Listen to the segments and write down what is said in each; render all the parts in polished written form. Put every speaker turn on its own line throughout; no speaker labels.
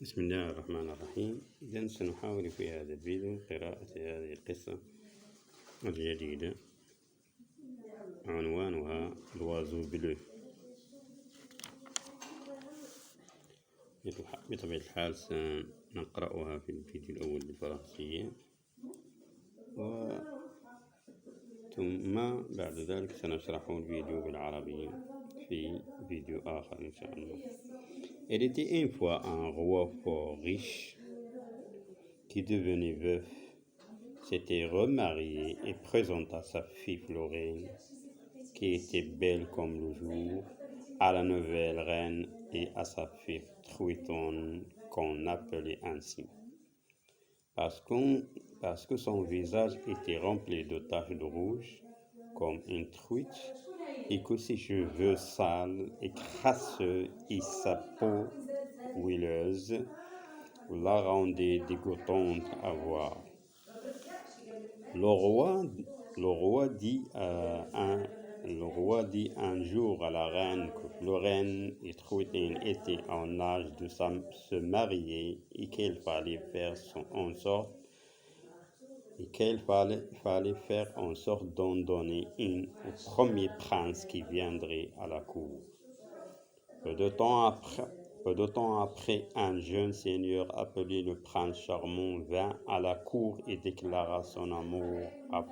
بسم الله الرحمن الرحيم. إذا سنحاول في هذا الفيديو قراءة هذه القصة الجديدة، عنوانها الوازو بلو. بطبيعة الحال سنقرأها في الفيديو الأول بالفرنسية، ثم بعد ذلك سنشرح الفيديو بالعربية في فيديو آخر إن شاء الله. Il était une fois un roi fort riche qui devenait veuf, s'était remarié et présenta sa fille Florine, qui était belle comme le jour, à la nouvelle reine et à sa fille Truitonne, qu'on appelait ainsi, parce que son visage était rempli de taches de rouge, comme une truite, et que ses cheveux sales et crasseux et sa peau huileuse la rendaient dégoûtante à voir. Le roi dit un jour à la reine que Florine et Truitonne étaient en âge de se marier et qu'il fallait faire en sorte d'en donner une au premier prince qui viendrait à la cour. Peu de temps après, un jeune seigneur appelé le prince charmant vint à la cour et déclara son amour à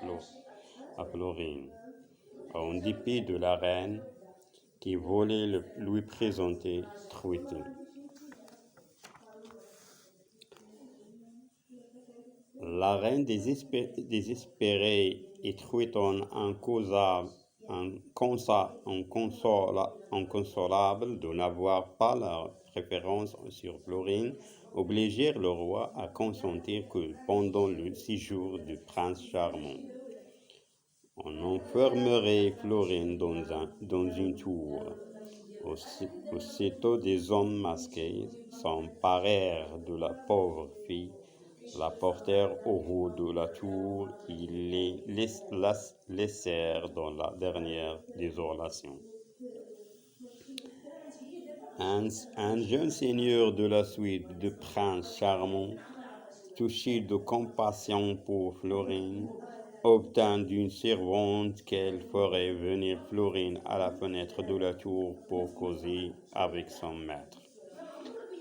Florine, en dépit de la reine qui voulait lui présenter Truitonne. La reine désespérée et Truitonne inconsolable de n'avoir pas la préférence sur Florine, obligèrent le roi à consentir que pendant le séjour du prince charmant, on enfermerait Florine dans une tour. Aussitôt des hommes masqués s'emparèrent de la pauvre fille, la portèrent au haut de la tour et la laissèrent dans la dernière désolation. Un jeune seigneur de la suite du prince charmant, touché de compassion pour Florine, obtint d'une servante qu'elle ferait venir Florine à la fenêtre de la tour pour causer avec son maître.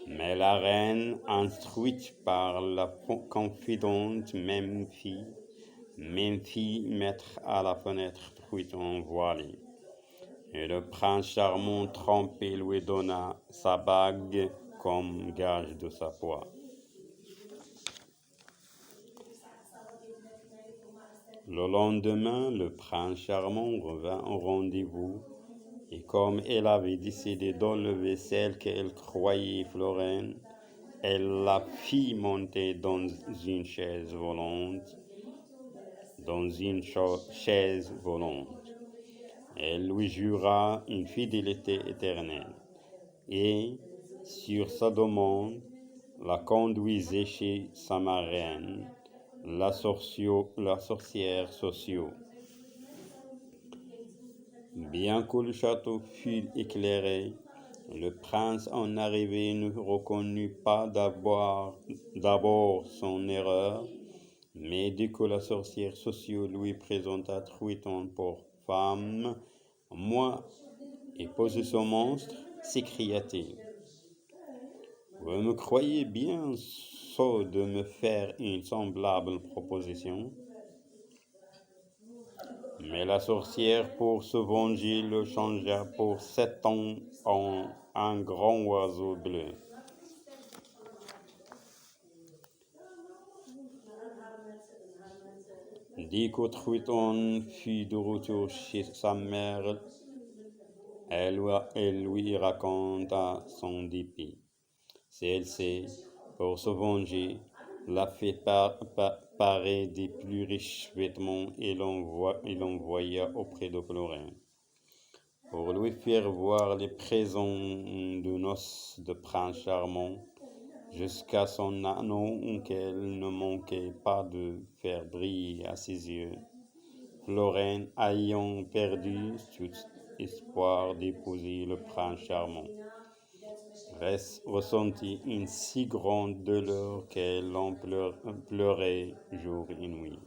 Mais la reine, instruite par la confidente, même fit mettre à la fenêtre Truitonne voilée. Et le prince charmant trompé lui donna sa bague comme gage de sa foi. Le lendemain, le prince charmant revint au rendez-vous, et comme elle avait décidé d'enlever celle qu'elle croyait Florine, elle la fit monter dans une chaise volante. Elle lui jura une fidélité éternelle, et, sur sa demande, la conduisit chez sa marraine, la sorcière Socio. Bien que le château fût éclairé, le prince en arrivée ne reconnut pas d'abord son erreur, mais dès que la sorcière Socio lui présenta Truitonne pour femme, « Moi, épouse ce monstre ?» s'écria-t-il. « Vous me croyez bien sot de me faire une semblable proposition ?» Mais la sorcière, pour se venger, le changea pour 7 ans en un grand oiseau bleu. Dès que Truitonne fut de retour chez sa mère, elle lui raconta son dépit. Celle-ci, pour se venger, la fit parer des plus riches vêtements et l'envoya auprès de Florine, pour lui faire voir les présents de noces de prince charmant, jusqu'à son anneau qu'elle ne manquait pas de faire briller à ses yeux. Florine, ayant perdu tout espoir d'épouser le prince charmant, ressentit une si grande douleur qu'elle en pleurait jour et nuit.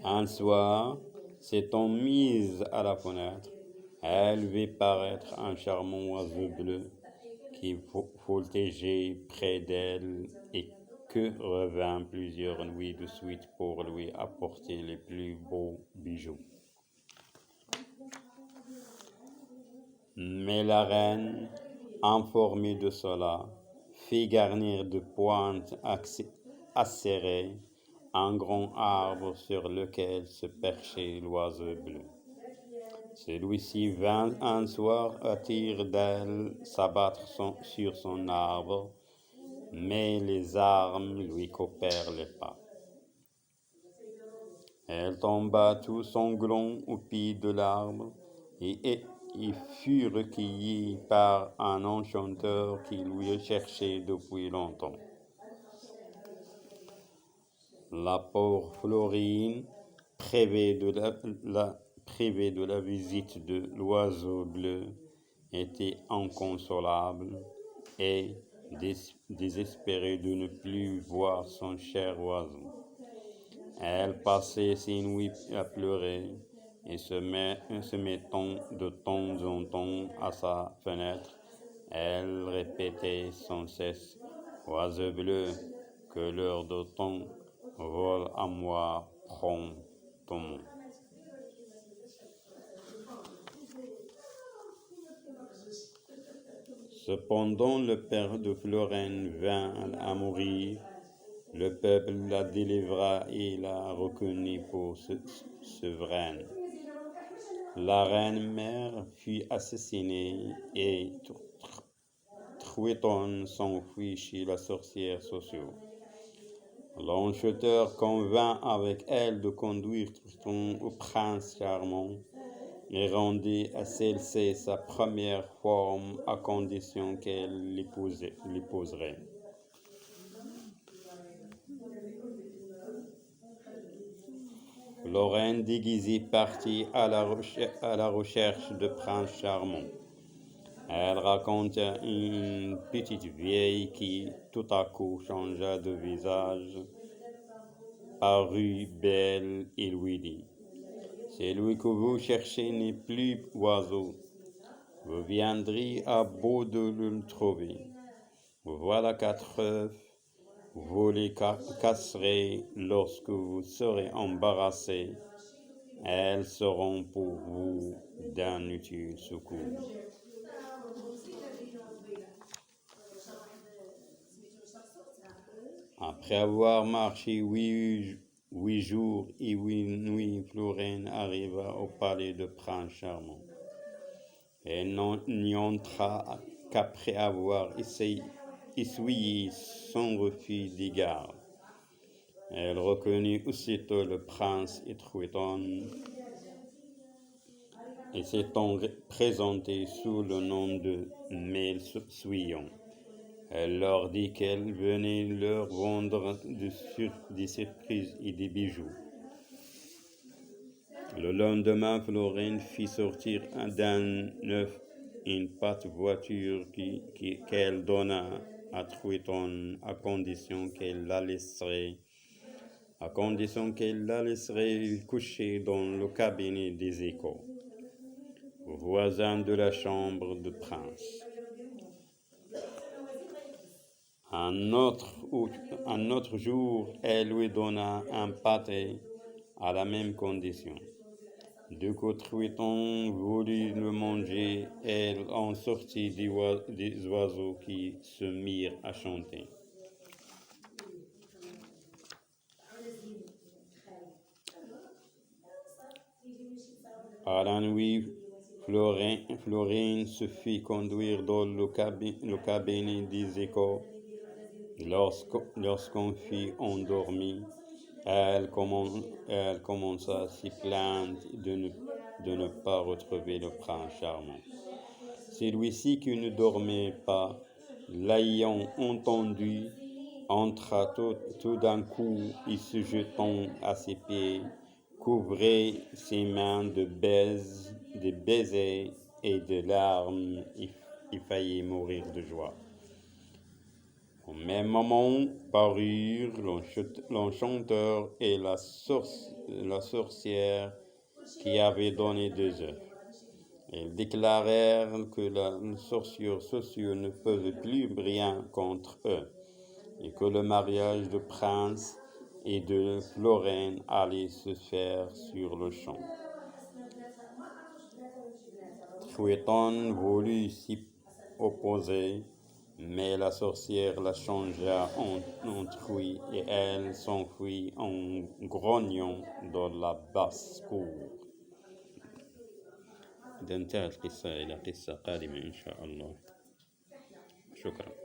Un soir, s'étant mise à la fenêtre, elle vit paraître un charmant oiseau bleu qui voltigeait près d'elle et que revint plusieurs nuits de suite pour lui apporter les plus beaux bijoux. Mais la reine, informée de cela, fit garnir de pointes acérées un grand arbre sur lequel se perchait l'oiseau bleu. Celui-ci vint un soir à tire d'aile s'abattre sur son arbre, mais les armes lui coupèrent les pas. Elle tomba tout sanglant au pied de l'arbre et fut recueillie par un enchanteur qui lui cherchait depuis longtemps. La pauvre Florine, privée de la visite de l'oiseau bleu, était inconsolable et désespérée de ne plus voir son cher oiseau. Elle passait ses nuits à pleurer et se mettant de temps en temps à sa fenêtre, elle répétait sans cesse « Oiseau bleu, que l'heure de ton vol à moi prend ton ». Cependant, le père de Florine vint à mourir. Le peuple la délivra et la reconnut pour souveraine. La reine mère fut assassinée et Truitonne s'enfuit chez la sorcière Socio. L'enchanteur convint avec elle de conduire Tristan au prince charmant et rendit à celle-ci sa première forme à condition qu'elle l'épouserait. Florine déguisée partit à la recherche de prince charmant. Elle raconta une petite vieille qui, tout à coup, changea de visage, parut belle et lui dit « Celui que vous cherchez n'est plus oiseau. Vous viendrez à bout de le trouver. Voilà 4 œufs. Vous les casserez lorsque vous serez embarrassé. Elles seront pour vous d'un utile secours. » Après avoir marché 8 jours et 8 nuits, Florine arriva au palais de Prince Charmant. Elle n'y entra qu'après avoir essuyé son refus d'égard. Elle reconnut aussitôt le prince et Truitonne et s'étant présentée sous le nom de Mère Souillon. Elle leur dit qu'elle venait leur vendre des surprises et des bijoux. Le lendemain, Florine fit sortir d'un œuf une pâte voiture qu'elle donna à Truitonne à condition qu'elle la laisserait coucher dans le cabinet des échos, voisin de la chambre du prince. Un autre jour, elle lui donna un pâté à la même condition. Du coup, Truitonne voulut le manger et elle en sortit des oiseaux qui se mirent à chanter. À la nuit, Florine se fit conduire dans le cabinet des échos. Lorsqu'on fut endormi, elle commença à s'y plaindre de ne pas retrouver le prince charmant. Celui-ci qui ne dormait pas, l'ayant entendu, entra tout d'un coup et se jetant à ses pieds, couvrait ses mains de baisers et de larmes, il faillit mourir de joie. Au même moment parurent l'enchanteur et la sorcière qui avaient donné 2 œufs. Ils déclarèrent que les sorciers sociaux ne peuvent plus rien contre eux et que le mariage de Prince et de Florine allait se faire sur le champ. Fouetton voulut s'y opposer, mais la sorcière la changea en truie et elle s'enfuit en grognant dans la basse-cour. إذا انتهت القصة إلى قصة قادمة إن شاء الله. شكرا.